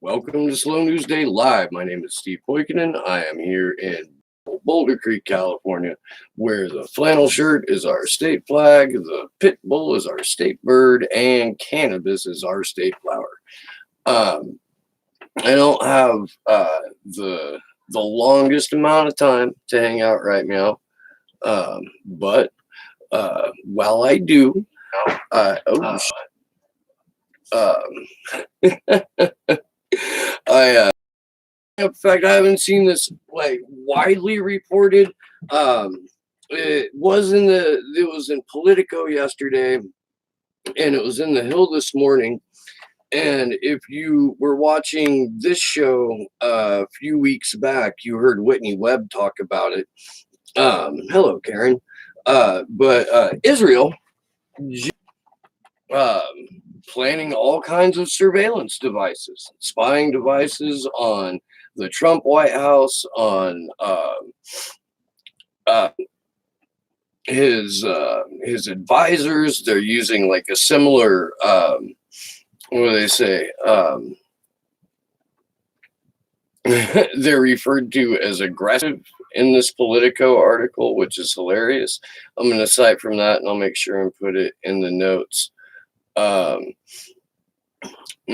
Welcome to Slow News Day Live. My name is Steve Poikinen. I am here in Boulder Creek, California, where the flannel shirt is our state flag, the pit bull is our state bird, and cannabis is our state flower. I don't have the longest amount of time to hang out right now, but while I do, I in fact, I haven't seen this like widely reported. It was in Politico yesterday, and it was in the Hill this morning. And if you were watching this show a few weeks back, you heard Whitney Webb talk about it. Hello, Karen. But Israel um, planning all kinds of surveillance devices, spying devices on the Trump White House, on his advisors. They're using like a similar what do they say? They're referred to as aggressive in this Politico article, which is hilarious. I'm going to cite from that, and I'll make sure and put it in the notes.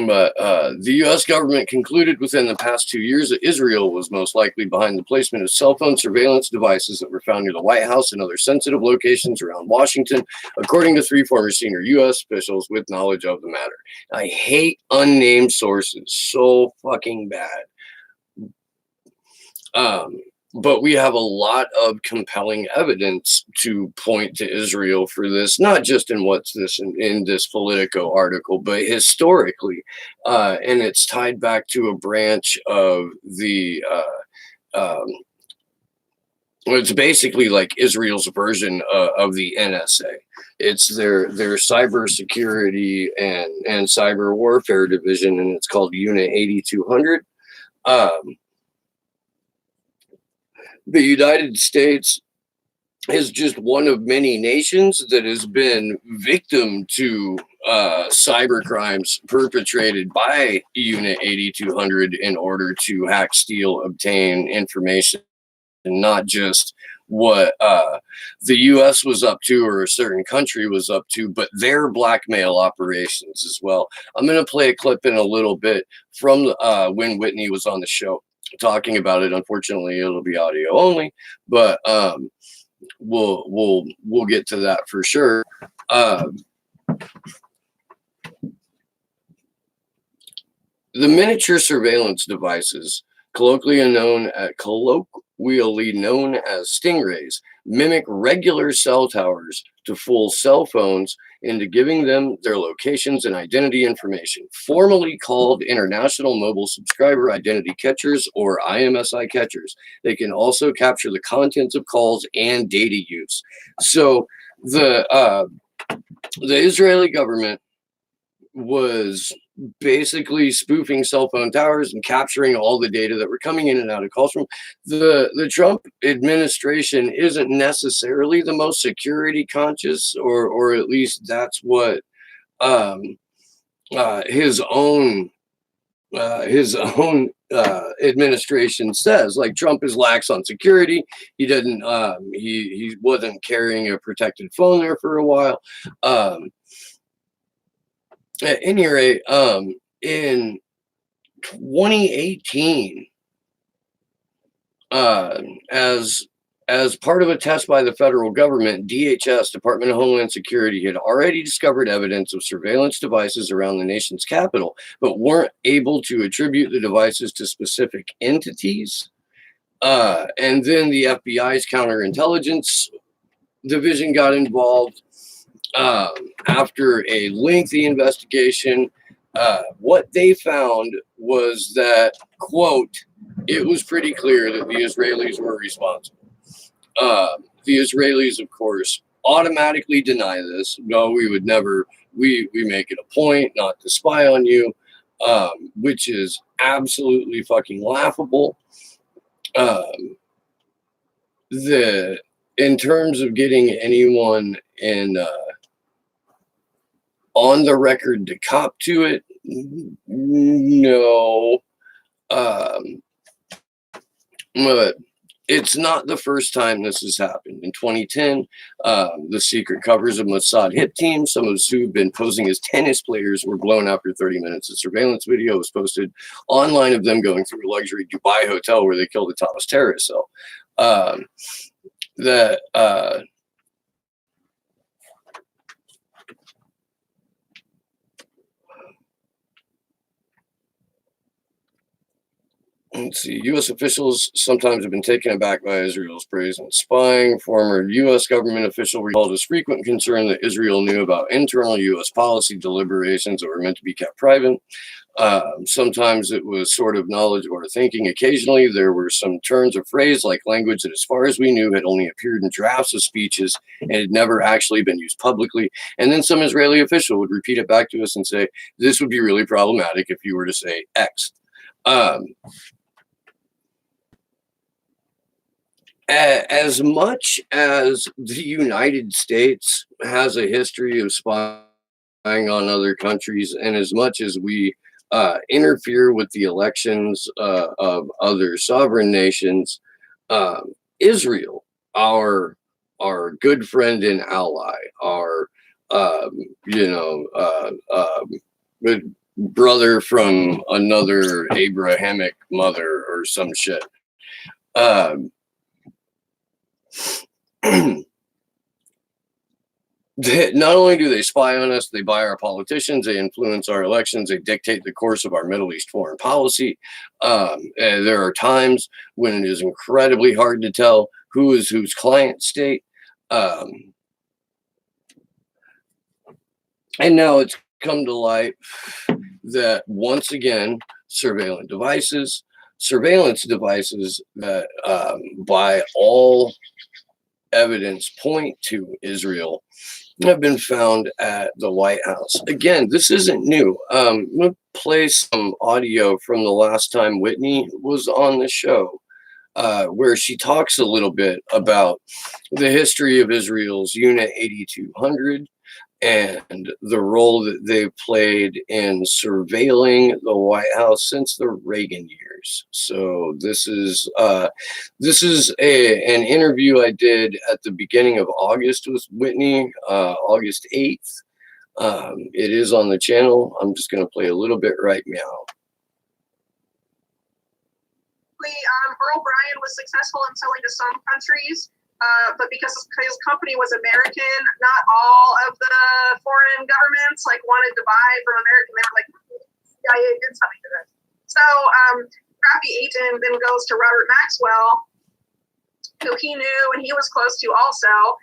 But the U.S. government concluded within the past 2 years that Israel was most likely behind the placement of cell phone surveillance devices that were found near the White House and other sensitive locations around Washington, according to 3 former senior U.S. officials with knowledge of the matter. I hate unnamed sources so fucking bad. But we have a lot of compelling evidence to point to Israel for this, not just in what's this in this Politico article, but historically. And it's tied back to a branch of the it's basically like Israel's version of the NSA. It's their cybersecurity and cyber warfare division, and it's called Unit 8200. The United States is just one of many nations that has been victim to cyber crimes perpetrated by Unit 8200 in order to hack, steal, obtain information, and not just what the U.S. was up to or a certain country was up to, but their blackmail operations as well. I'm going to play a clip in a little bit from when Whitney was on the show talking about it. Unfortunately, it'll be audio only, but we'll get to that for sure. The miniature surveillance devices, colloquially known as stingrays, mimic regular cell towers to fool cell phones into giving them their locations and identity information, formally called International Mobile Subscriber Identity Catchers, or IMSI catchers. They can also capture the contents of calls and data use. So the Israeli government was basically spoofing cell phone towers and capturing all the data that were coming in and out of calls from the Trump administration. Isn't necessarily the most security conscious, or at least that's what his own administration says. Like, Trump is lax on security. He didn't he wasn't carrying a protected phone there for a while. At any rate, in 2018, as part of a test by the federal government, DHS, Department of Homeland Security, had already discovered evidence of surveillance devices around the nation's capital, but weren't able to attribute the devices to specific entities. And then the FBI's counterintelligence division got involved. After a lengthy investigation, what they found was that, quote, it was pretty clear that the Israelis were responsible. The Israelis, of course, automatically deny this. No, we would never, we make it a point not to spy on you, which is absolutely fucking laughable. In terms of getting anyone in on the record to cop to it? No. But it's not the first time this has happened. In 2010, the secret covers of Mossad hit team, some of who have been posing as tennis players, were blown after 30 minutes. A surveillance video was posted online of them going through a luxury Dubai hotel where they killed a Taos terrorist cell. That let's see. U.S. officials sometimes have been taken aback by Israel's praise on spying. Former U.S. government official recalled his frequent concern that Israel knew about internal U.S. policy deliberations that were meant to be kept private. Sometimes it was sort of knowledge or thinking. Occasionally, there were some turns of phrase like language that, as far as we knew, had only appeared in drafts of speeches and had never actually been used publicly. And then some Israeli official would repeat it back to us and say, "This would be really problematic if you were to say X." As much as the United States has a history of spying on other countries, and as much as we interfere with the elections of other sovereign nations, Israel, our good friend and ally, our brother from another Abrahamic mother or some shit. Not only do they spy on us, they buy our politicians, they influence our elections, they dictate the course of our Middle East foreign policy. And there are times when it is incredibly hard to tell who is whose client state. And now it's come to light that once again, surveillance devices that by all evidence point to Israel have been found at the White House. Again, this isn't new. I'm going to play some audio from the last time Whitney was on the show, where she talks a little bit about the history of Israel's Unit 8200 and the role that they've played in surveilling the White House since the Reagan years. So this is an interview I did at the beginning of August with Whitney, August 8th. It is on the channel. I'm just going to play a little bit right now. Earl Bryan was successful in selling to some countries. But because his company was American, not all of the foreign governments wanted to buy from American. They were like, CIA did something to this. So Rafi Eitan then goes to Robert Maxwell, who he knew and he was close to also.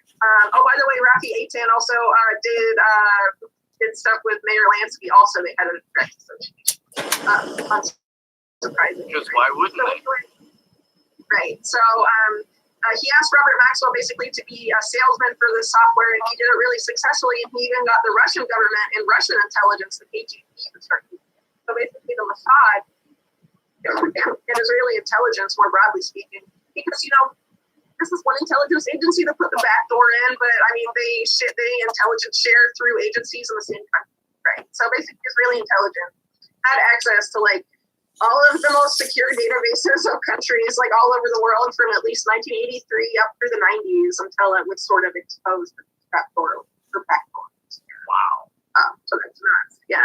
By the way, Rafi Eitan also did stuff with Mayor Lansky. Also, they had a direct association. Unsurprisingly. Because why wouldn't they? Right. So he asked Robert Maxwell basically to be a salesman for this software, and he did it really successfully. And he even got the Russian government and Russian intelligence, the KGB, to start using it. So basically, the Mossad and Israeli intelligence, more broadly speaking, because this is one intelligence agency that put the back door in, but I mean they intelligence share through agencies in the same country, right? So basically, Israeli intelligence had access to all of the most secure databases of countries all over the world from at least 1983 up through the 90s until it was sort of exposed the backdoor. Wow. So that's nuts. Yeah.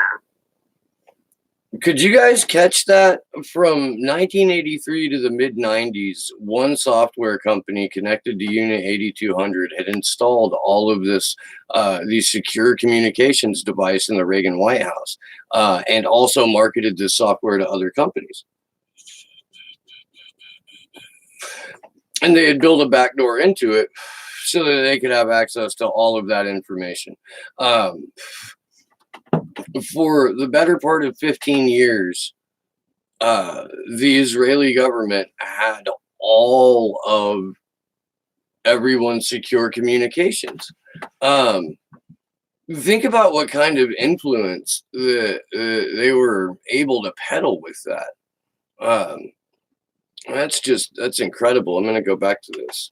Could you guys catch that? From 1983 to the mid 90s, one software company connected to Unit 8200 had installed all of these secure communications device in the Reagan White House, and also marketed this software to other companies. And they had built a backdoor into it so that they could have access to all of that information. For the better part of 15 years, the Israeli government had all of everyone's secure communications. Think about what kind of influence they were able to peddle with that. That's incredible. I'm going to go back to this.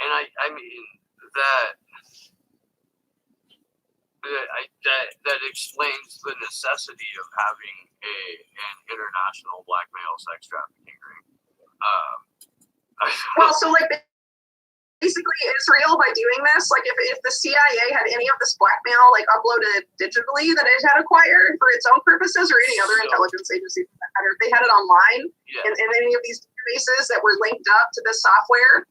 And I mean, that that explains the necessity of having an international blackmail sex trafficking ring. Well, so like basically Israel, by doing this, like if the CIA had any of this blackmail like uploaded digitally that it had acquired for its own purposes, or any other intelligence agency, if they had it online in any of these databases that were linked up to this software,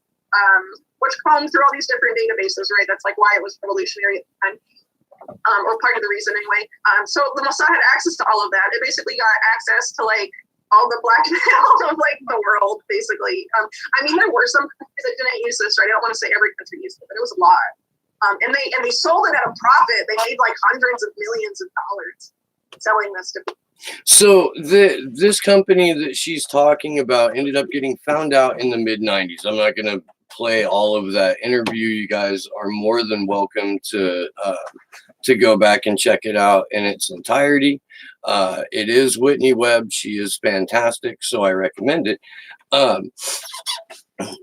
which combed through all these different databases, right? That's like why it was revolutionary at the time. Or part of the reason anyway. So the Mossad had access to all of that. It basically got access to like all the blackmail of like the world, basically. I mean, there were some countries that didn't use this, right? I don't want to say every country used it, but it was a lot. And they sold it at a profit. They made like hundreds of millions of dollars selling this to people. So this company that she's talking about ended up getting found out in the mid-90s. I'm not going to play all of that interview. You guys are more than welcome to go back and check it out in its entirety. It is Whitney Webb. She is fantastic, so I recommend it.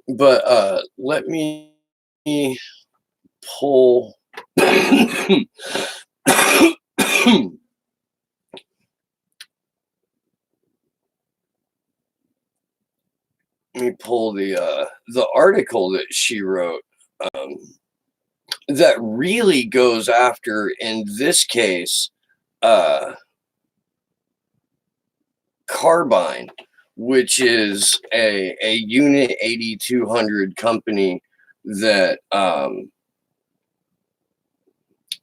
But let me pull let me pull the article that she wrote that really goes after, in this case, Carbine, which is a Unit 8200 company that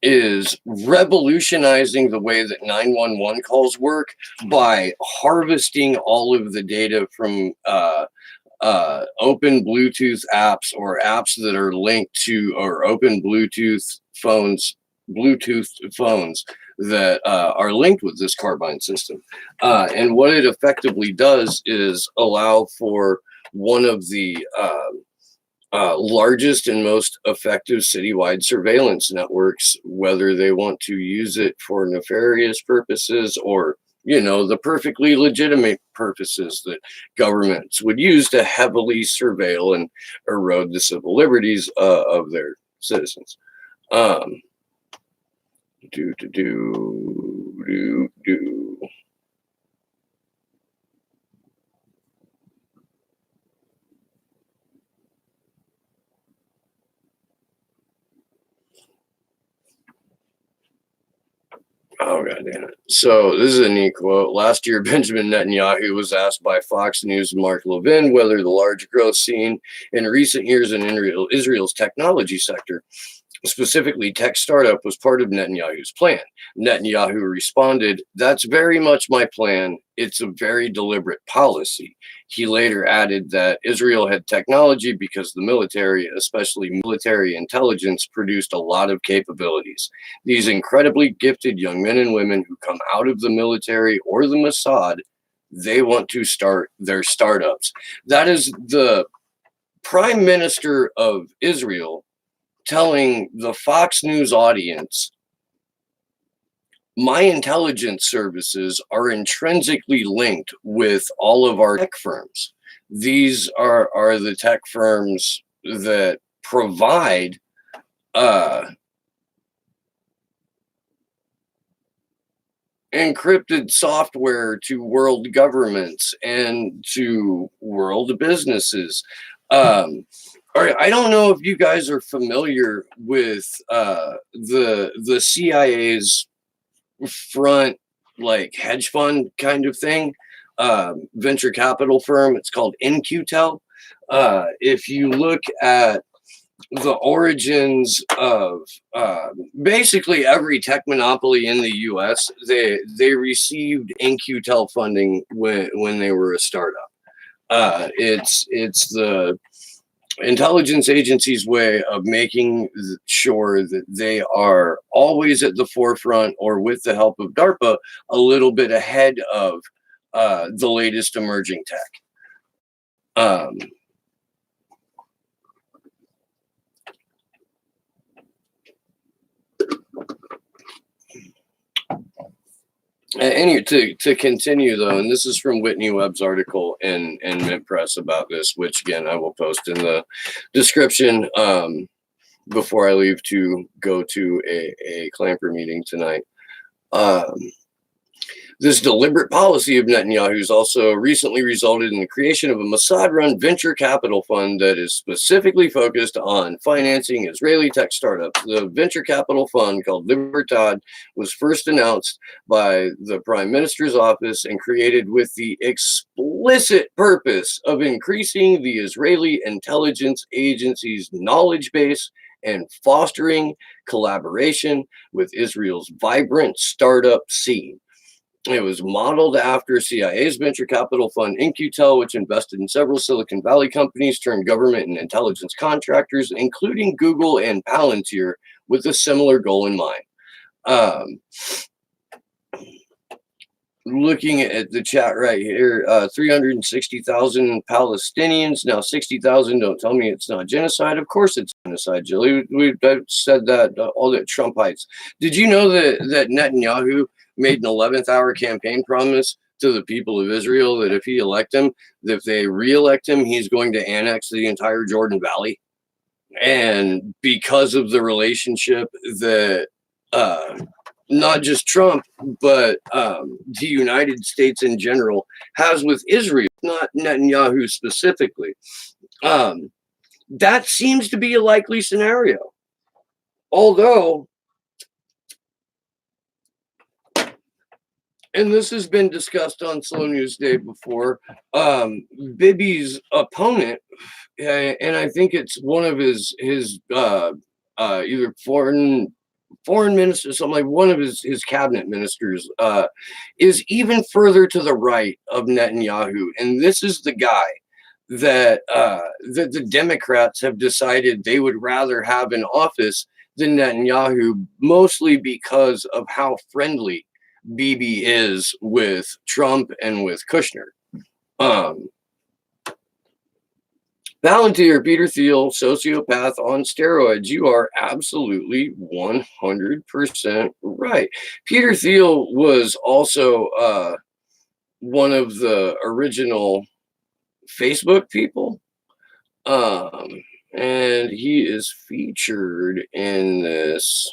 is revolutionizing the way that 911 calls work by harvesting all of the data from open Bluetooth apps or apps that are linked to, or open Bluetooth phones that are linked with this Carbine system. And what it effectively does is allow for one of the largest and most effective citywide surveillance networks, whether they want to use it for nefarious purposes or, you know, the perfectly legitimate purposes that governments would use to heavily surveil and erode the civil liberties of their citizens. Oh, God damn it. So this is a neat quote. Last year, Benjamin Netanyahu was asked by Fox News' Mark Levin whether the large growth seen in recent years in Israel's technology sector, specifically tech startup, was part of Netanyahu's plan. Netanyahu responded, "That's very much my plan. It's a very deliberate policy." He later added that Israel had technology because the military, especially military intelligence, produced a lot of capabilities. These incredibly gifted young men and women who come out of the military or the Mossad, they want to start their startups. That is the Prime Minister of Israel telling the Fox News audience, my intelligence services are intrinsically linked with all of our tech firms. These are the tech firms that provide encrypted software to world governments and to world businesses. I don't know if you guys are familiar with the CIA's front, like, hedge fund kind of thing, venture capital firm. It's called NQTel. If you look at the origins of basically every tech monopoly in the US, they received NQTel funding when they were a startup. It's the intelligence agency's way of making sure that they are always at the forefront, or with the help of DARPA, a little bit ahead of the latest emerging tech. Anyway, to continue though, and this is from Whitney Webb's article in Mint Press about this, which again I will post in the description. before I leave to go to a clamper meeting tonight. Um, This deliberate policy of Netanyahu's also recently resulted in the creation of a Mossad-run venture capital fund that is specifically focused on financing Israeli tech startups. The venture capital fund, called Libertad, was first announced by the Prime Minister's office and created with the explicit purpose of increasing the Israeli intelligence agency's knowledge base and fostering collaboration with Israel's vibrant startup scene. It was modeled after CIA's venture capital fund Incutel, which invested in several Silicon Valley companies, turned government and intelligence contractors, including Google and Palantir, with a similar goal in mind. Looking at the chat right here, 360,000 Palestinians, now 60,000. Don't tell me it's not genocide. Of course it's genocide, Jilly. We've said that all the Trumpites. Did you know that Netanyahu made an 11th hour campaign promise to the people of Israel that if he elect him, that if they re-elect him, he's going to annex the entire Jordan Valley? And because of the relationship that not just Trump, but the United States in general has with Israel, not Netanyahu specifically, that seems to be a likely scenario. Although, and this has been discussed on Slow News Day before, Bibi's opponent, and I think it's one of his either foreign minister, something like one of his cabinet ministers, is even further to the right of Netanyahu, and this is the guy that the Democrats have decided they would rather have in office than Netanyahu, mostly because of how friendly Bibi is with Trump and with Kushner. Palantir, Peter Thiel, sociopath on steroids. You are absolutely 100% right. Peter Thiel was also one of the original Facebook people. And he is featured in this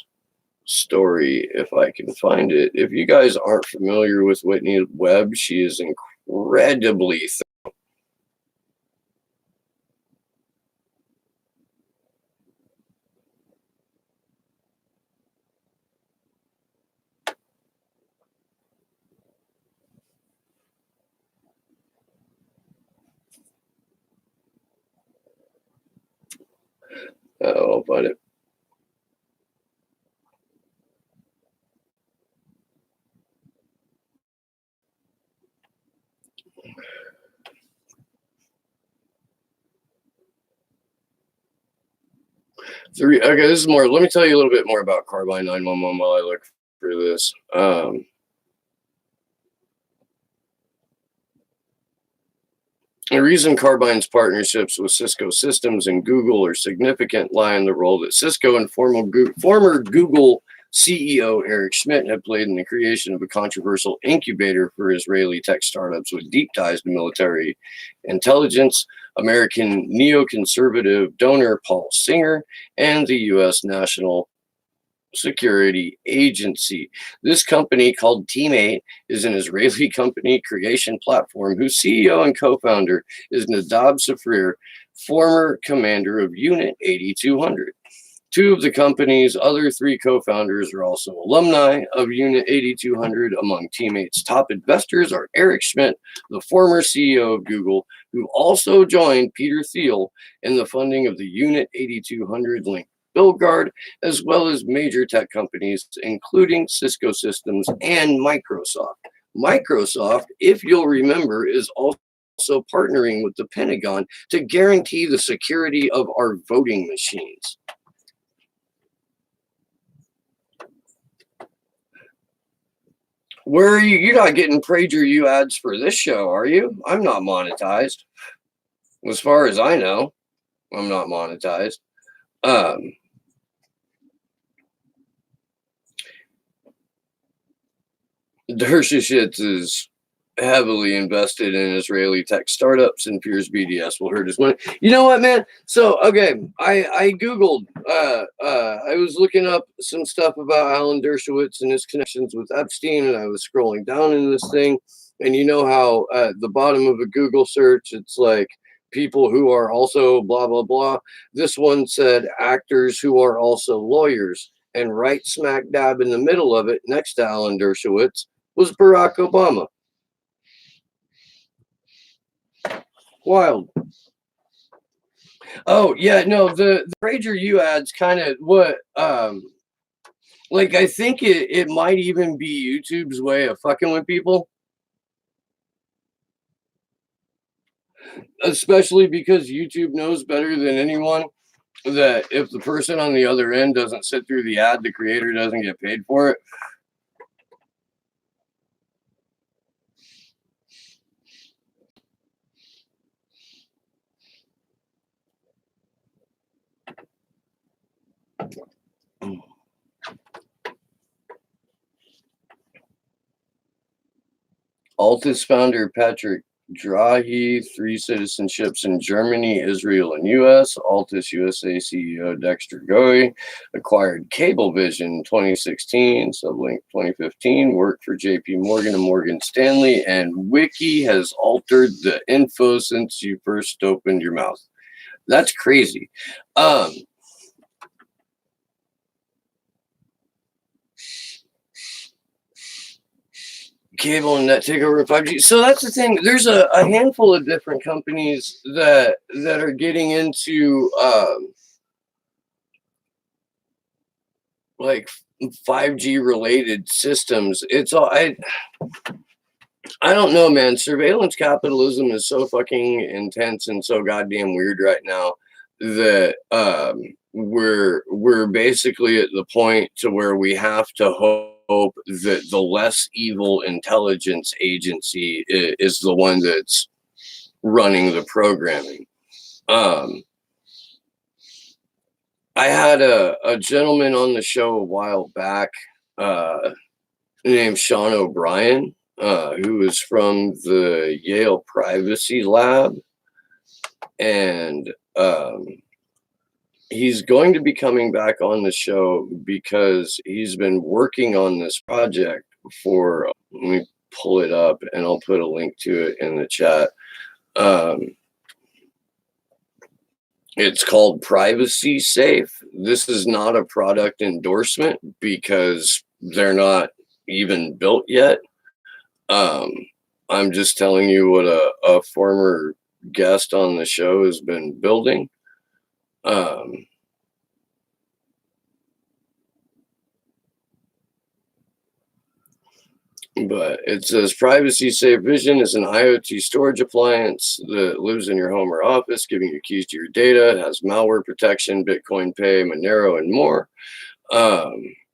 story, if I can find it. If you guys aren't familiar with Whitney Webb, she is incredibly I'll find it. Okay, this is more. Let me tell you a little bit more about Carbine 911 while I look for this. The reason Carbine's partnerships with Cisco Systems and Google are significant lie in the role that Cisco and former Google CEO Eric Schmidt have played in the creation of a controversial incubator for Israeli tech startups with deep ties to military intelligence, American neoconservative donor Paul Singer, and the U.S. National Security Agency. This company, called Teammate, is an Israeli company creation platform whose CEO and co-founder is Nadav Safrir, former commander of Unit 8200. Two of the company's other three co-founders are also alumni of Unit 8200. Among Teammate's top investors are Eric Schmidt, the former CEO of Google, who also joined Peter Thiel in the funding of the Unit 8200 link Billguard, as well as major tech companies, including Cisco Systems and Microsoft. Microsoft, if you'll remember, is also partnering with the Pentagon to guarantee the security of our voting machines. Where are you? You're not getting PragerU ads for this show, are you? I'm not monetized. As far as I know, I'm not monetized. Dershowitz is heavily invested in Israeli tech startups and fears BDS will hurt his money. You know what, man? So okay, I googled. I was looking up some stuff about Alan Dershowitz and his connections with Epstein, and I was scrolling down in this thing, and you know how at the bottom of a Google search, it's like people who are also blah blah blah. This one said actors who are also lawyers, and right smack dab in the middle of it, next to Alan Dershowitz, was Barack Obama. Wild. Oh yeah, no, the PragerU ads kind of what like I think it might even be YouTube's way of fucking with people. Especially because YouTube knows better than anyone that if the person on the other end doesn't sit through the ad, the creator doesn't get paid for it. Altus founder Patrick Drahi, 3 citizenships in Germany, Israel, and US. Altus USA CEO Dexter Goey acquired Cablevision 2016, Sublink 2015, worked for JP Morgan and Morgan Stanley, and Wiki has altered the info since you first opened your mouth. That's crazy. Cable and net take over 5G. So that's the thing. There's a handful of different companies that are getting into like 5G related systems. It's all I don't know, man. Surveillance capitalism is so fucking intense and so goddamn weird right now that we're basically at the point to where we have to hope that the less evil intelligence agency is the one that's running the programming. I had a gentleman on the show a while back named Sean O'Brien, who is from the Yale Privacy Lab. And he's going to be coming back on the show because he's been working on this project for, let me pull it up and I'll put a link to it in the chat. It's called Privacy Safe. This is not a product endorsement because they're not even built yet. I'm just telling you what a former guest on the show has been building. But it says Privacy Safe Vision is an IoT storage appliance that lives in your home or office, giving you keys to your data. It has malware protection, Bitcoin Pay, Monero, and more.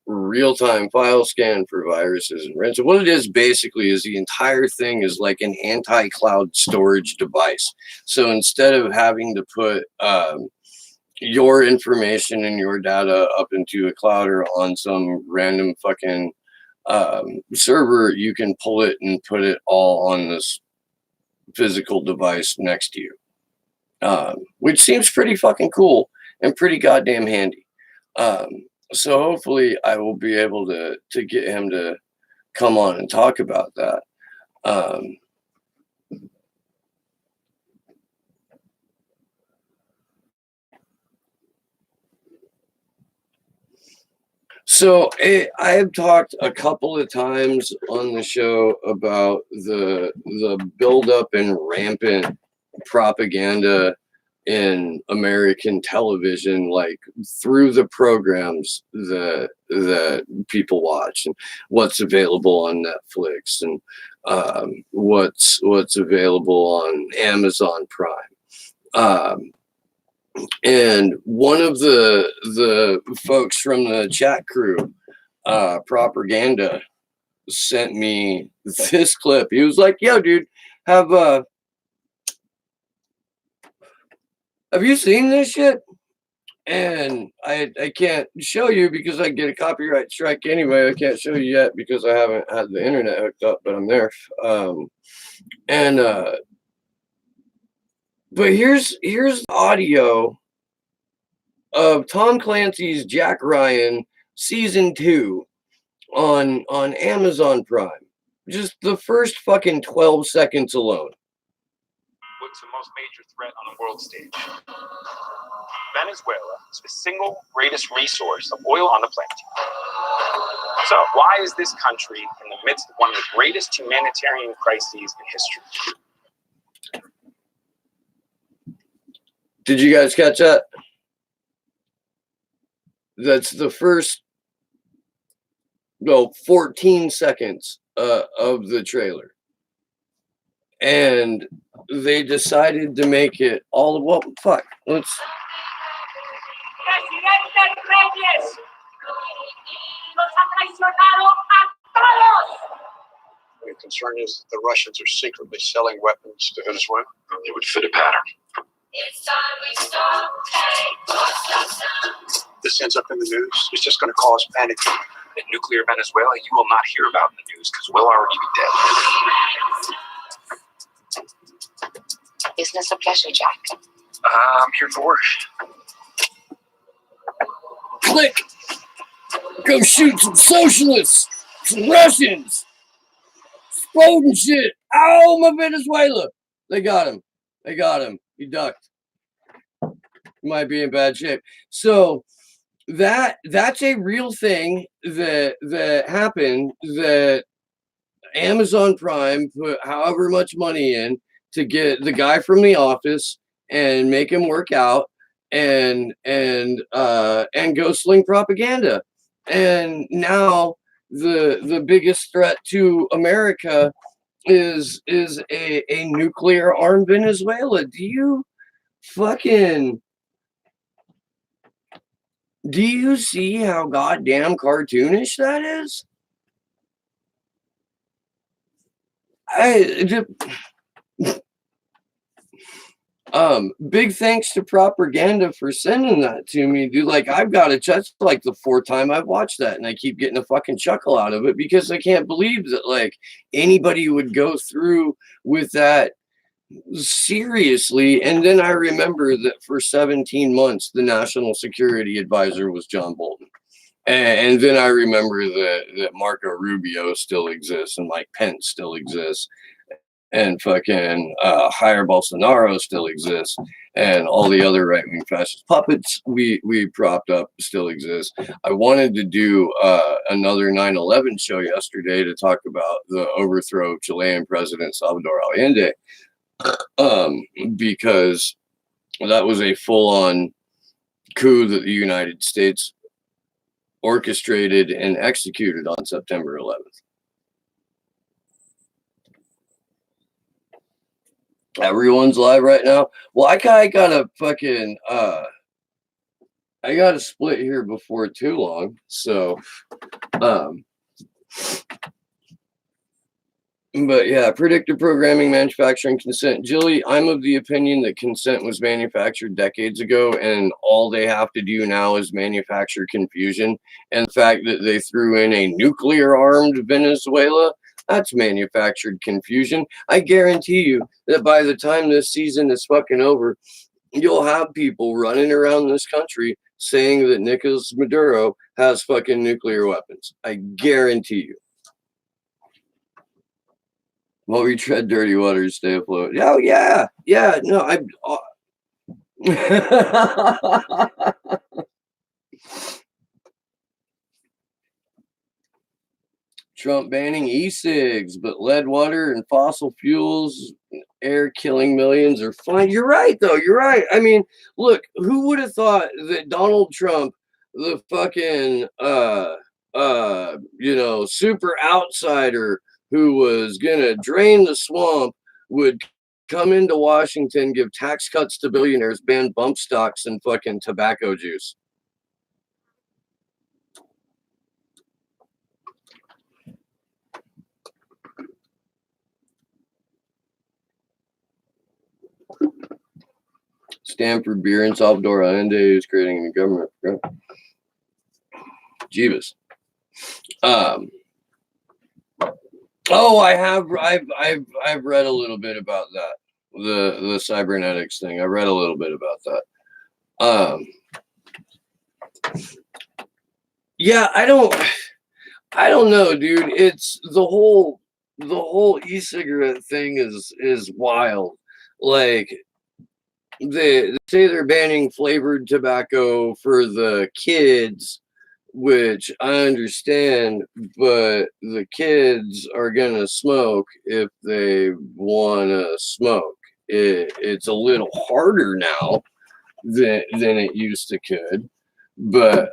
Real-time file scan for viruses and ransom. What it is basically is the entire thing is like an anti-cloud storage device. So instead of having to put your information and your data up into a cloud or on some random fucking server, you can pull it and put it all on this physical device next to you, which seems pretty fucking cool and pretty goddamn handy. So hopefully I will be able to get him to come on and talk about that. So I have talked a couple of times on the show about the buildup and rampant propaganda in American television, like through the programs that people watch and what's available on Netflix and what's available on Amazon Prime. And one of the folks from the chat crew, Propaganda, sent me this clip. He was like, "Yo, dude, have you seen this shit?" And I can't show you because I get a copyright strike anyway. I can't show you yet because I haven't had the internet hooked up, but I'm there. And but here's audio of Tom Clancy's Jack Ryan season 2 on Amazon Prime. Just the first fucking 12 seconds alone. What's the most major threat on the world stage? Venezuela is the single greatest resource of oil on the planet. So why is this country in the midst of one of the greatest humanitarian crises in history? Did you guys catch that? That's the first 14 seconds of the trailer. And they decided to make it all, well, fuck, let's... The concern is that the Russians are secretly selling weapons to Venezuela. It would fit a pattern. This ends up in the news. It's just going to cause panic. In nuclear Venezuela, you will not hear about in the news because we'll already be dead. Business a pleasure, Jack. I'm here for work. Click! Go shoot some socialists! Some Russians! Exploding shit! Ow, my Venezuela! They got him. They got him. He ducked. He might be in bad shape. So that's a real thing that happened, that Amazon Prime put however much money in to get the guy from The Office and make him work out and go sling propaganda. And now the biggest threat to America is a nuclear armed Venezuela. Do you see how goddamn cartoonish that is? Big thanks to Propaganda for sending that to me, dude. Like, I've got it. That's like the 4th time I've watched that, and I keep getting a fucking chuckle out of it because I can't believe that like anybody would go through with that seriously. And then I remember that for 17 months the national security advisor was John Bolton, and then I remember that Marco Rubio still exists and Mike Pence still exists and fucking Jair Bolsonaro still exists and all the other right-wing fascist puppets we propped up still exist. I wanted to do another 9/11 show yesterday to talk about the overthrow of Chilean President Salvador Allende, because that was a full-on coup that the United States orchestrated and executed on September 11th. Everyone's live right now. Well, I gotta fucking I gotta split here before too long. So but yeah, predictive programming, manufacturing consent. Jilly, I'm of the opinion that consent was manufactured decades ago, and all they have to do now is manufacture confusion. And the fact that they threw in a nuclear-armed Venezuela, that's manufactured confusion. I guarantee you that by the time this season is fucking over, you'll have people running around this country saying that Nicolas Maduro has fucking nuclear weapons. I guarantee you. While we tread dirty waters, stay afloat. Oh yeah, yeah. No, Trump banning e-cigs, but lead water and fossil fuels, air killing millions are fine. You're right, though. You're right. I mean, look, who would have thought that Donald Trump, the fucking super outsider who was gonna drain the swamp, would come into Washington, give tax cuts to billionaires, ban bump stocks and fucking tobacco juice. Stanford beer in Salvador Allende is creating a government. Jeebus. Oh, I've read a little bit about that. The cybernetics thing. I read a little bit about that. Yeah, I don't know, dude. It's the whole e-cigarette thing is wild. Like they say they're banning flavored tobacco for the kids, which I understand, but the kids are gonna smoke if they wanna smoke. It's a little harder now than it used to could, but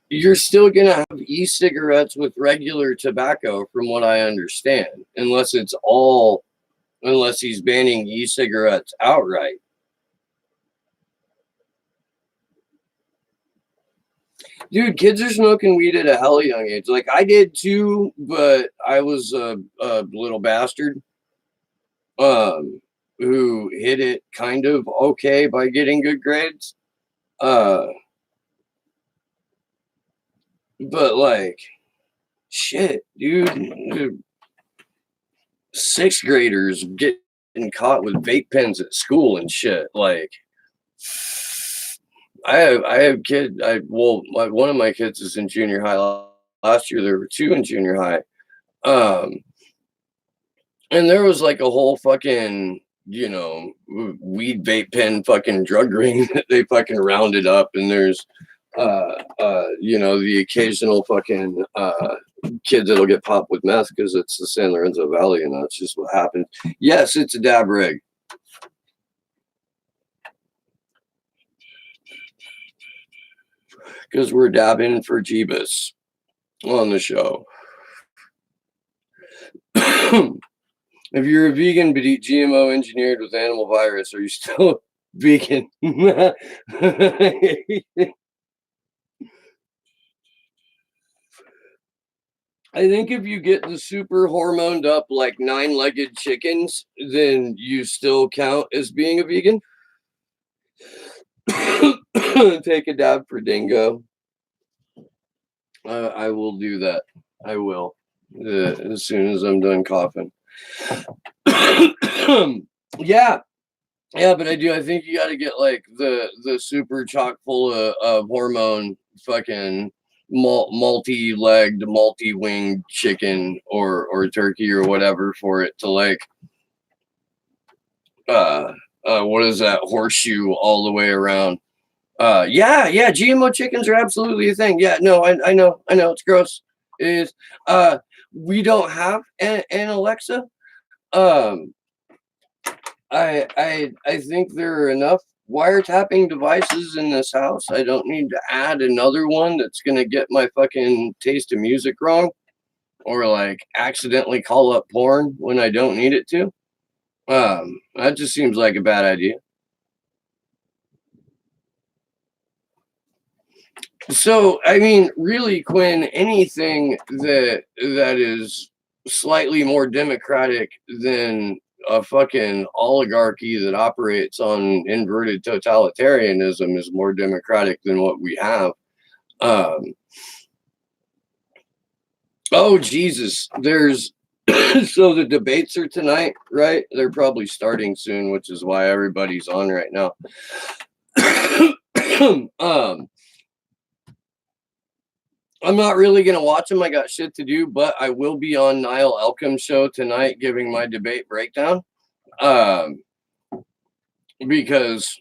you're still gonna have e-cigarettes with regular tobacco, from what I understand, unless he's banning e-cigarettes outright. Dude, kids are smoking weed at a hella young age. Like I did too, but I was a little bastard who hit it kind of okay by getting good grades. But like, shit, dude, sixth graders getting caught with vape pens at school and shit. Like, I have kids. One of my kids is in junior high. Last year there were two in junior high. And there was like a whole fucking, weed vape pen fucking drug ring that they fucking rounded up. And there's, the occasional fucking kid that'll get popped with meth because it's the San Lorenzo Valley and that's just what happened. Yes, it's a dab rig. Because we're dabbing for Jeebus on the show. If you're a vegan but eat GMO engineered with animal virus, are you still vegan? I think if you get the super hormoned up like 9-legged chickens, then you still count as being a vegan. Take a dab for dingo. I will do that. I will. As soon as I'm done coughing. Yeah, but I think you got to get like the super chock full of hormone fucking multi-legged, multi-winged chicken or turkey or whatever for it to like what is that, horseshoe all the way around. Yeah, GMO chickens are absolutely a thing. Yeah, no, I know it's gross. It is. We don't have an Alexa. I think there are enough wiretapping devices in this house. I don't need to add another one that's gonna get my fucking taste of music wrong or like accidentally call up porn when I don't need it to. That just seems like a bad idea. So, I mean, really, Quinn, anything that is slightly more democratic than a fucking oligarchy that operates on inverted totalitarianism is more democratic than what we have. Oh, Jesus. There's so the debates are tonight, right? They're probably starting soon, which is why everybody's on right now. I'm not really going to watch them. I got shit to do, but I will be on Niall Elkham's show tonight giving my debate breakdown. Because,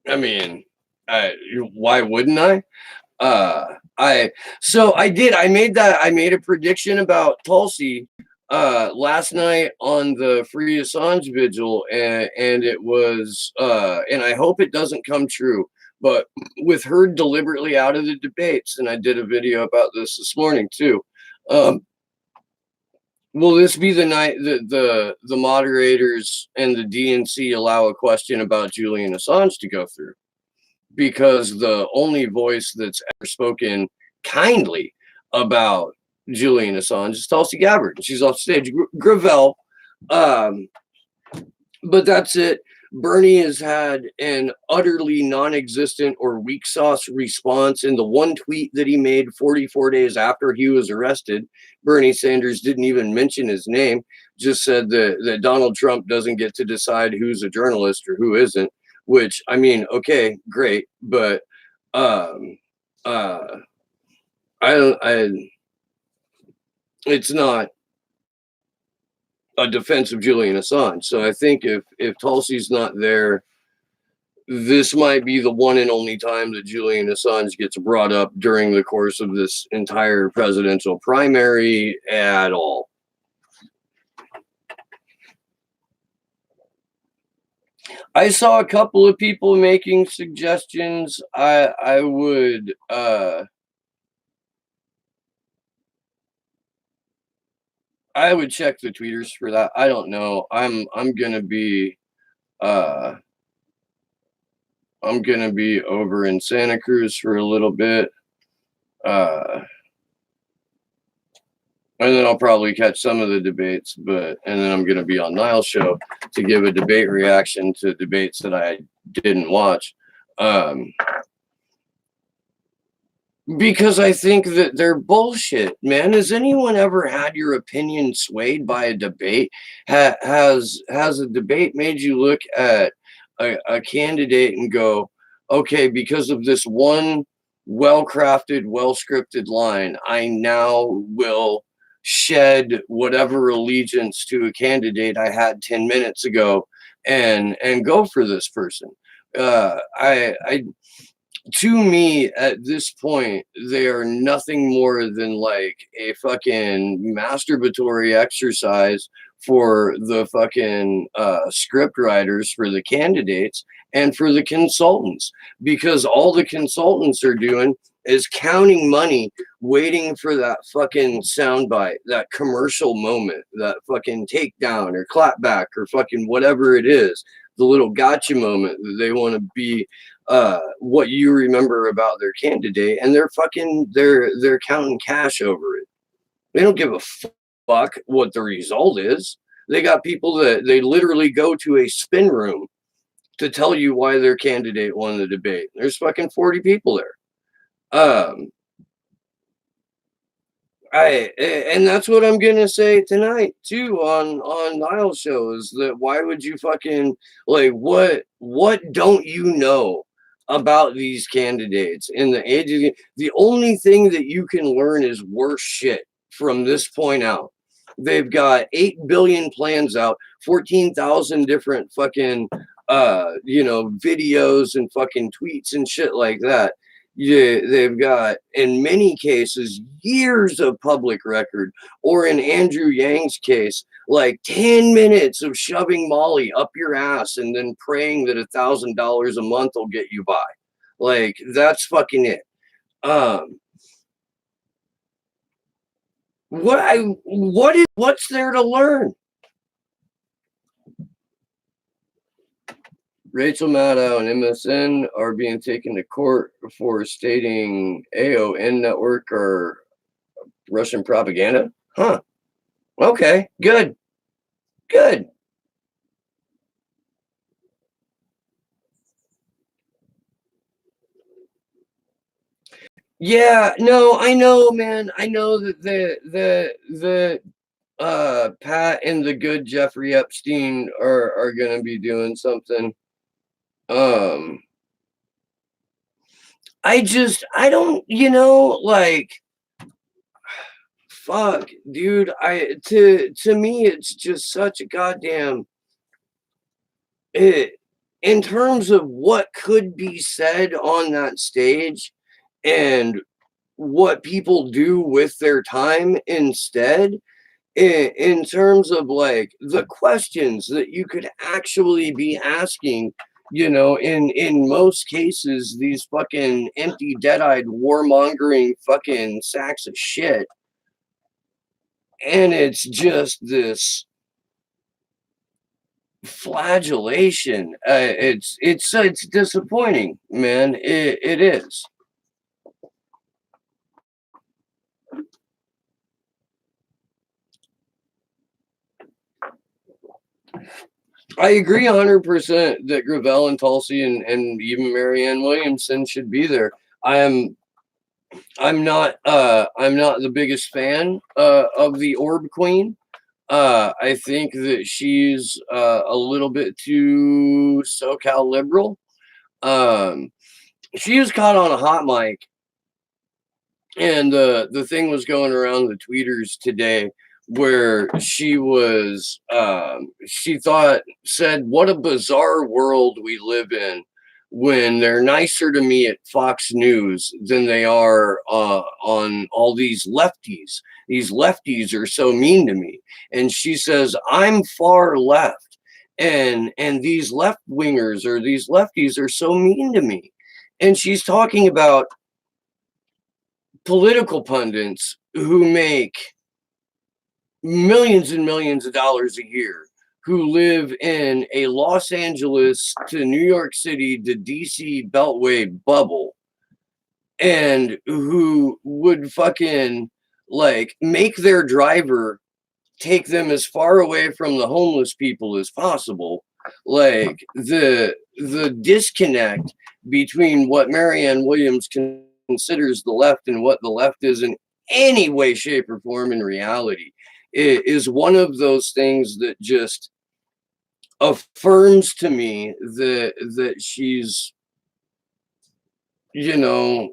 I mean, why wouldn't I? I made a prediction about Tulsi last night on the Free Assange vigil, and it was, and I hope it doesn't come true. But with her deliberately out of the debates, and I did a video about this morning too. Will this be the night that the moderators and the DNC allow a question about Julian Assange to go through? Because the only voice that's ever spoken kindly about Julian Assange is Tulsi Gabbard. She's off stage. Gravel. But that's it. Bernie has had an utterly non-existent or weak sauce response in the one tweet that he made 44 days after he was arrested. Bernie Sanders didn't even mention his name, just said that Donald Trump doesn't get to decide who's a journalist or who isn't, which, I mean, okay, great, but it's not a defense of Julian Assange. So I think if Tulsi's not there, this might be the one and only time that Julian Assange gets brought up during the course of this entire presidential primary at all. I saw a couple of people making suggestions. I would check the tweeters for that. I don't know. I'm gonna be over in Santa Cruz for a little bit. And then I'll probably catch some of the debates, and then I'm gonna be on Niall's show to give a debate reaction to debates that I didn't watch. Because I think that they're bullshit, man. Has anyone ever had your opinion swayed by a debate? Has a debate made you look at a candidate and go, okay, because of this one well-crafted, well-scripted line, I now will shed whatever allegiance to a candidate I had 10 minutes ago and go for this person? To me, at this point, they are nothing more than like a fucking masturbatory exercise for the fucking script writers, for the candidates, and for the consultants, because all the consultants are doing is counting money, waiting for that fucking soundbite, that commercial moment, that fucking takedown or clapback or fucking whatever it is, the little gotcha moment that they want to be what you remember about their candidate, and they're counting cash over it. They don't give a fuck what the result is. They got people that they literally go to a spin room to tell you why their candidate won the debate. There's fucking 40 people there. And that's what I'm gonna say tonight too on Niall's show, is that why would you fucking, like, what don't you know about these candidates in the age of the only thing that you can learn is worse shit from this point out. They've got 8 billion plans out, 14,000 different fucking videos and fucking tweets and shit like that. Yeah, they've got, in many cases, years of public record, or in Andrew Yang's case, like 10 minutes of shoving Molly up your ass and then praying that $1,000 a month will get you by. Like, that's fucking it. What's there to learn? Rachel Maddow and MSN are being taken to court for stating AON network are Russian propaganda. Huh. Okay, good. Good. Yeah, no, I know, man. I know that the Pat and the good Jeffrey Epstein are gonna be doing something. I don't, like, fuck, dude. To me, it's just such a goddamn it in terms of what could be said on that stage and what people do with their time instead. In terms of like the questions that you could actually be asking, in most cases, these fucking empty, dead-eyed, warmongering fucking sacks of shit. And it's just this flagellation. It's disappointing, man. It is. I agree 100% that Gravel and Tulsi and even Marianne Williamson should be there. I'm not the biggest fan of the Orb Queen. I think that she's a little bit too SoCal liberal. She was caught on a hot mic, and the thing was going around the tweeters today where she was said, what a bizarre world we live in when they're nicer to me at Fox News than they are on all these lefties. These lefties are so mean to me. And she says, I'm far left, and these left wingers or these lefties are so mean to me. And she's talking about political pundits who make millions and millions of dollars a year, who live in a Los Angeles to New York City to DC Beltway bubble, and who would fucking like make their driver take them as far away from the homeless people as possible. Like the disconnect between what Marianne Williams considers the left and what the left is in any way, shape, or form in reality is one of those things that just affirms to me that she's, you know,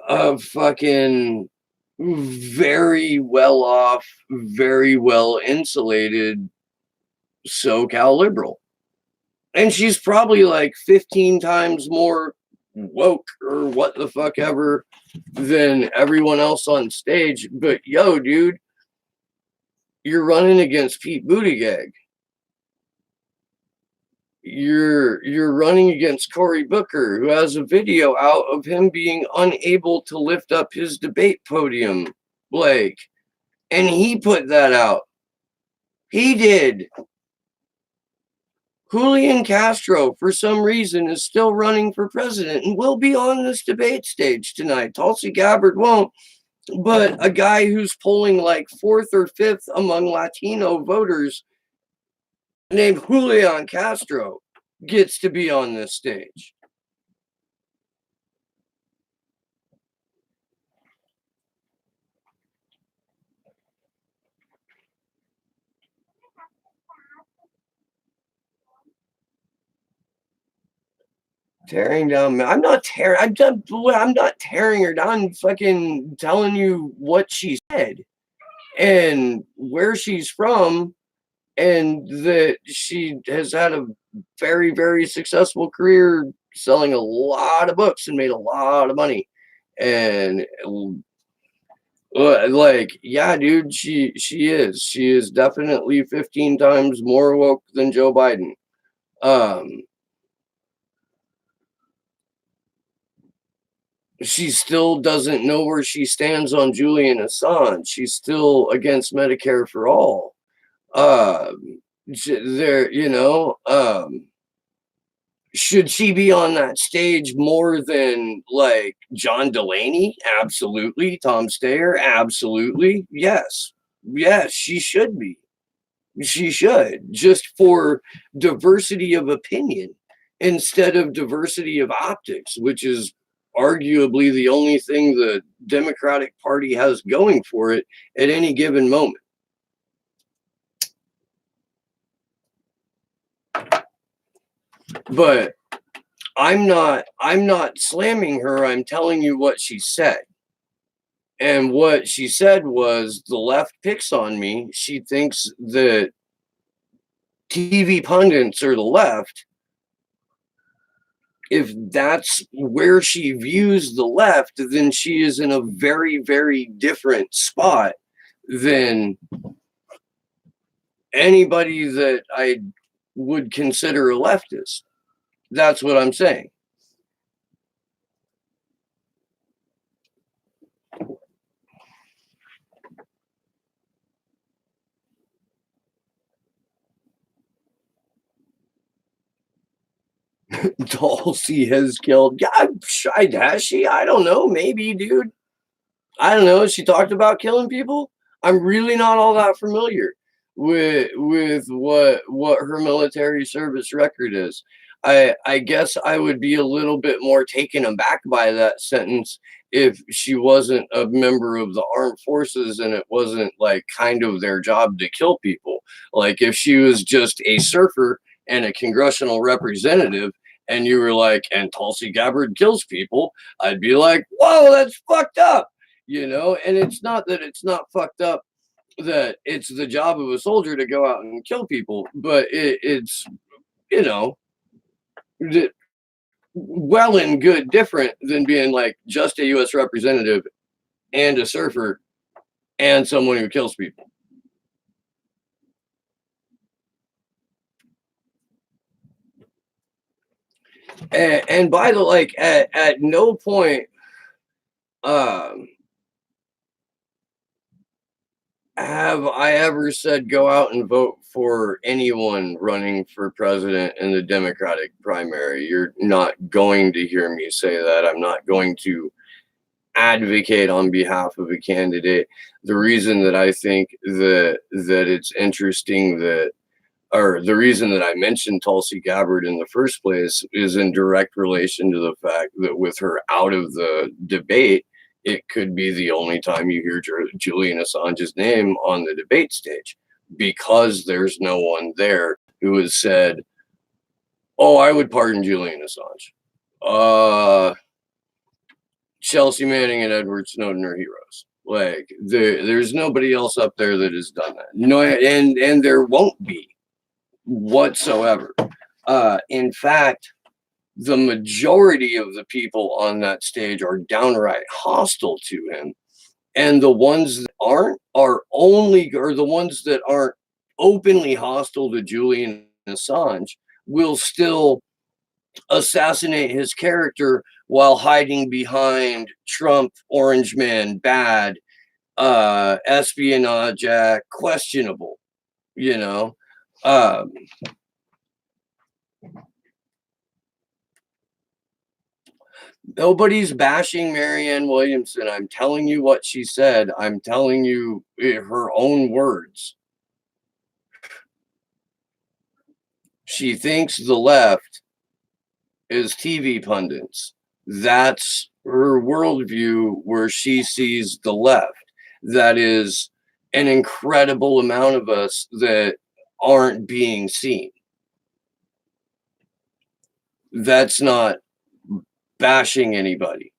a fucking very well off, very well insulated SoCal liberal. And she's probably like 15 times more woke or what the fuck ever than everyone else on stage. But yo, dude, you're running against Pete Buttigieg. You're running against Cory Booker, who has a video out of him being unable to lift up his debate podium, Blake. And he put that out. He did. Julian Castro, for some reason, is still running for president and will be on this debate stage tonight. Tulsi Gabbard won't, but a guy who's polling like 4th or 5th among Latino voters named Julian Castro gets to be on this stage. Tearing down. I'm not tearing. I'm not tearing her down. I'm fucking telling you what she said and where she's from, and that she has had a very, very successful career selling a lot of books and made a lot of money. And like, yeah, dude, she is definitely 15 times more woke than Joe Biden. She still doesn't know where she stands on Julian Assange. She's still against Medicare for all. There, should she be on that stage more than like John Delaney? Absolutely. Tom Steyer? Absolutely. Yes. Yes, she should be. She should, just for diversity of opinion instead of diversity of optics, which is arguably the only thing the Democratic Party has going for it at any given moment. But I'm not slamming her. I'm telling you what she said. And what she said was, the left picks on me. She thinks that TV pundits are the left. If that's where she views the left, then she is in a very, very different spot than anybody that I would consider a leftist. That's what I'm saying. Tulsi has killed. God, has she? I don't know. Maybe, dude. I don't know. She talked about killing people. I'm really not all that familiar. with what her military service record is. I guess I would be a little bit more taken aback by that sentence if she wasn't a member of the armed forces and it wasn't like kind of their job to kill people. Like if she was just a surfer and a congressional representative and you were like, and Tulsi Gabbard kills people, I'd be like, whoa, that's fucked up, you know? And it's not that it's not fucked up that it's the job of a soldier to go out and kill people, but it's, you know, well and good different than being like just a U.S. representative and a surfer and someone who kills people. And by the like, at no point um, have I ever said go out and vote for anyone running for president in the Democratic primary. You're not going to hear me say that. I'm not going to advocate on behalf of a candidate. The reason that I think that it's interesting that, or the reason that I mentioned Tulsi Gabbard in the first place is in direct relation to the fact that with her out of the debate, it could be the only time you hear Julian Assange's name on the debate stage, because there's no one there who has said, oh, I would pardon Julian Assange. Chelsea Manning and Edward Snowden are heroes. Like there's nobody else up there that has done that. No, and there won't be whatsoever. In fact, the majority of the people on that stage are downright hostile to him, and the ones that aren't are the ones that aren't openly hostile to Julian Assange will still assassinate his character while hiding behind Trump, Orange Man, bad, espionage act, questionable, you know. Nobody's bashing Marianne Williamson. I'm telling you what she said. I'm telling you her own words. She thinks the left is TV pundits. That's her worldview where she sees the left. That is an incredible amount of us that aren't being seen. That's not bashing anybody.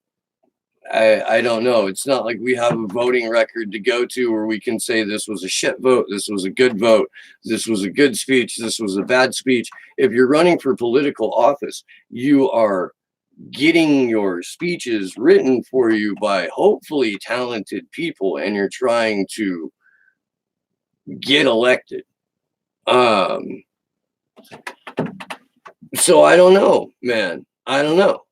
I don't know. It's not like we have a voting record to go to where we can say this was a shit vote, this was a good vote, this was a good speech, this was a bad speech. If you're running for political office, you are getting your speeches written for you by hopefully talented people, and you're trying to get elected. So I don't know, man. I don't know.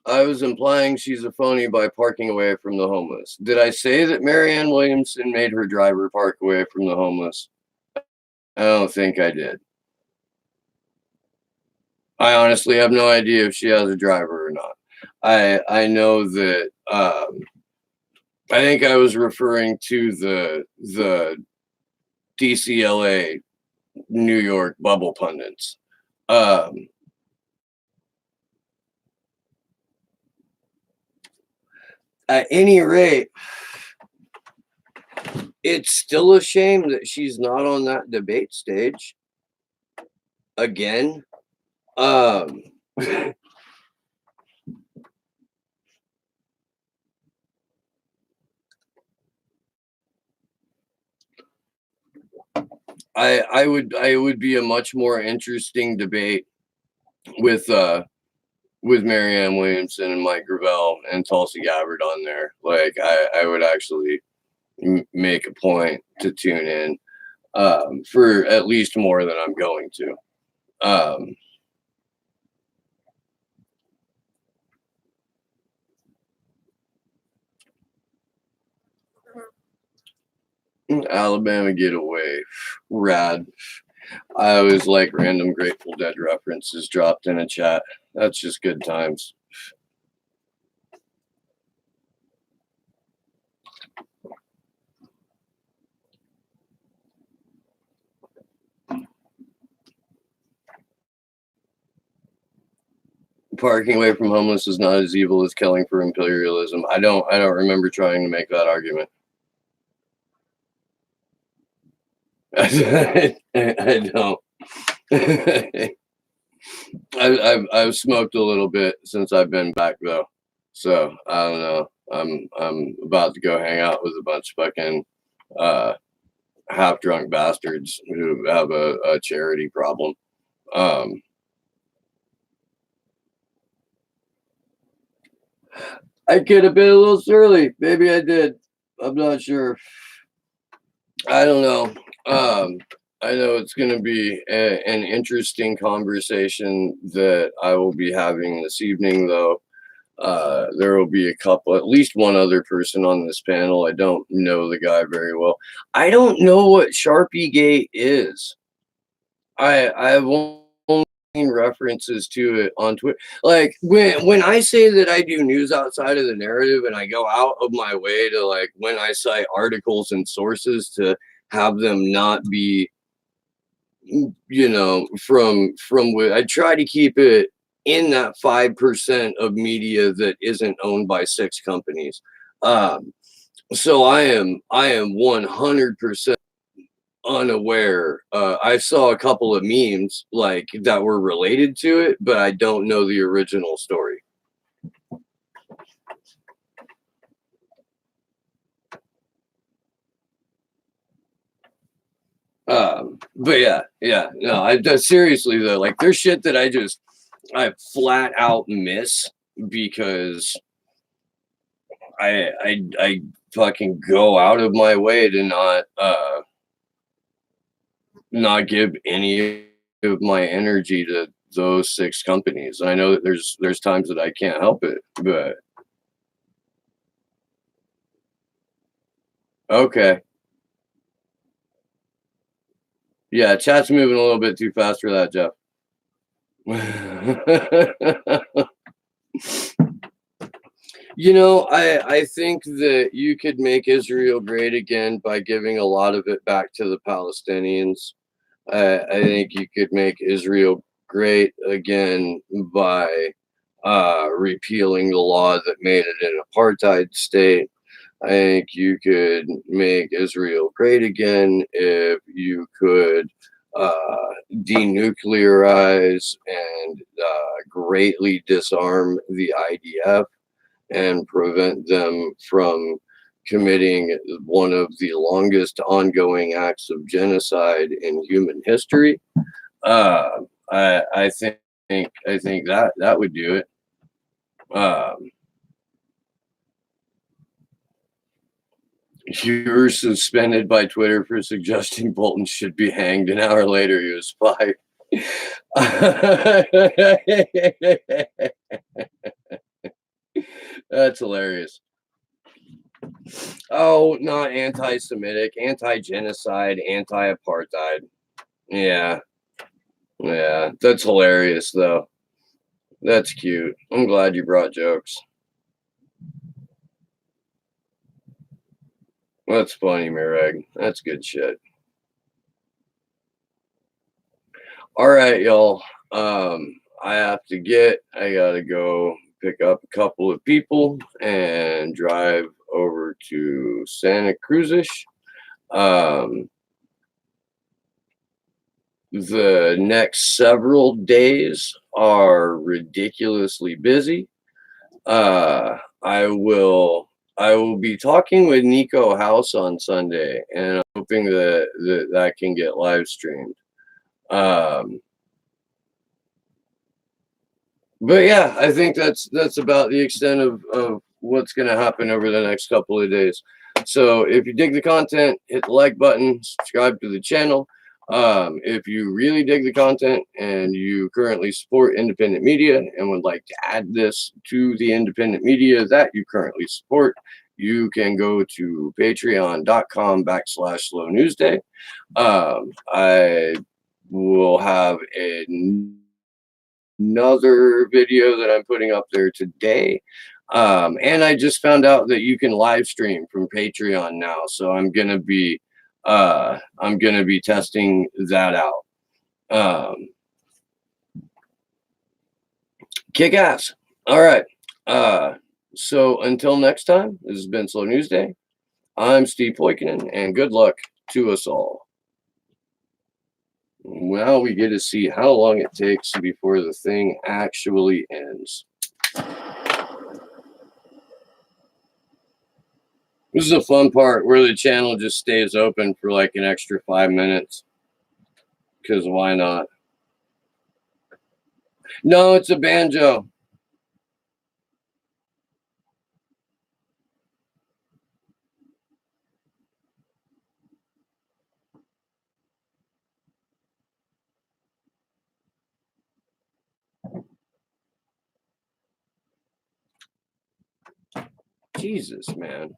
I was implying she's a phony by parking away from the homeless. Did I say that Marianne Williamson made her driver park away from the homeless? I don't think I did. I honestly have no idea if she has a driver or not. I know that I think I was referring to the DCLA New York bubble pundits. At any rate, it's still a shame that she's not on that debate stage again. I would be a much more interesting debate with Marianne Williamson and Mike Gravel and Tulsi Gabbard on there. Like I would actually make a point to tune in for at least more than I'm going to. Alabama getaway. Rad. I always like random Grateful Dead references dropped in a chat. That's just good times. Parking away from homeless is not as evil as killing for imperialism. I don't remember trying to make that argument. I don't. I've smoked a little bit since I've been back though, so I don't know. I'm about to go hang out with a bunch of fucking half drunk bastards who have a charity problem. I could have been a little surly. Maybe I did. I'm not sure. I don't know. I know it's going to be an interesting conversation that I will be having this evening, though. There will be a couple, at least one other person on this panel. I don't know the guy very well. I don't know what Sharpie Gate is. I've only seen references to it on Twitter. Like when I say that I do news outside of the narrative and I go out of my way to, like, when I cite articles and sources, to have them not be, you know, from what I try to keep it in that 5% of media that isn't owned by 6 companies. So I am 100% unaware. I saw a couple of memes like that were related to it, but I don't know the original story. But yeah, no, I seriously though, like, there's shit that I flat out miss because I fucking go out of my way to not give any of my energy to those 6 companies. I know that there's times that I can't help it, but okay. Yeah, chat's moving a little bit too fast for that, Jeff. You know, I think that you could make Israel great again by giving a lot of it back to the Palestinians. I think you could make Israel great again by repealing the law that made it an apartheid state. I think you could make Israel great again if you could denuclearize and greatly disarm the IDF and prevent them from committing one of the longest ongoing acts of genocide in human history. I think that would do it. You were suspended by Twitter for suggesting Bolton should be hanged. An hour later, he was fired. That's hilarious. Oh, not anti-Semitic, anti-genocide, anti-apartheid. Yeah. That's hilarious, though. That's cute. I'm glad you brought jokes. That's funny, Mireg. That's good shit. All right, y'all. I gotta go pick up a couple of people and drive over to Santa Cruzish. The next several days are ridiculously busy. I will be talking with Nico House on Sunday, and I'm hoping that can get live streamed. But yeah, I think that's about the extent of what's going to happen over the next couple of days. So if you dig the content, hit the like button, subscribe to the channel. If you really dig the content and you currently support independent media and would like to add this to the independent media that you currently support, you can go to patreon.com/slownewsday. I will have another video that I'm putting up there today. And I just found out that you can live stream from Patreon now. So I'm gonna be testing that out. Kick ass. All right. So until next time, this has been Slow News Day. I'm Steve Poikinen, and good luck to us all. Well, we get to see how long it takes before the thing actually ends. This is a fun part where the channel just stays open for like an extra 5 minutes. Because why not? No, it's a banjo. Jesus, man.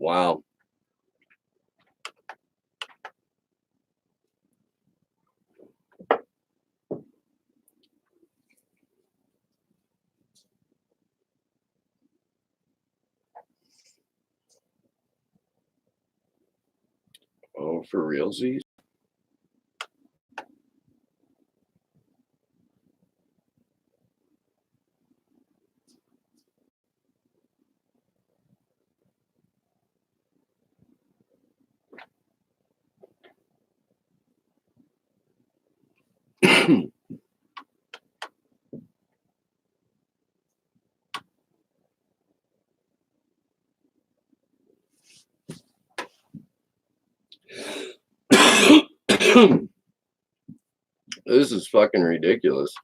Wow. Oh, for realsies? This is fucking ridiculous.